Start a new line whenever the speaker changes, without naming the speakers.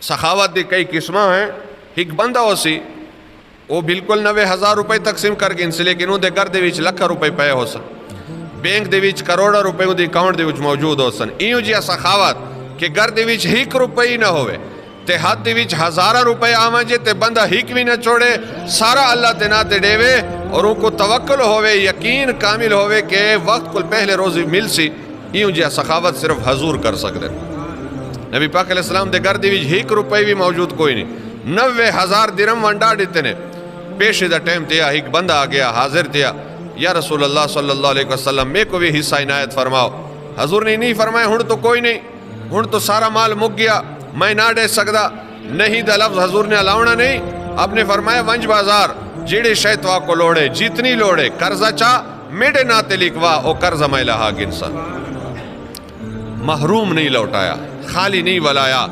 سخاوت دی کئی قسم ہیں. ایک بندہ ہو سی وہ بالکل 90,000 روپے تقسیم کر کے انسے لیکن اندے گھر دے وچ لکھ روپے پے ہو سن, بینک دے وچ کروڑا روپے اندے اکاؤنٹ دے وچ موجود ہو سن. ایوں جی سخاوت کہ گھر دے وچ ایک روپے ہی نہ ہوئے تے ہاتھ دے وچ 1000 روپے آواں جے تے بندہ ایک بھی نہ چھوڑے, سارا اللہ تے نا تے ڈیوے اور ان کو توکل ہوئے, یقین کامل ہوئے کہ وقت کو پہلے روزی مل سی. ایوں جی سخاوت صرف حضور کر سکتے. نبی پاک علیہ السلام دے گھر دے وچ ایک روپے بھی موجود کوئی نہیں, 90,000 درہم ونڈا دیتے نے. پیشے دا ٹائم تیا ایک بندہ آ گیا حاضر تیا, یا رسول اللہ صلی اللہ علیہ وسلم میں کو بھی حصہ عنایت فرماؤ. حضور نے نہیں فرمایا ہن تو کوئی نہیں, ہن تو سارا مال مک گیا, میں نہ دے سکدا. نہیں دا لفظ حضور نے الاؤنا نہیں, آپ نے فرمایا ونج بازار جیڑے شے تو کو لوڑے جتنی لوڑے قرضہ چاہ میرے ناتے لکھوا او قرضہ میں لہا گنسا. محروم نہیں لوٹایا, خالی نہیں ولایا.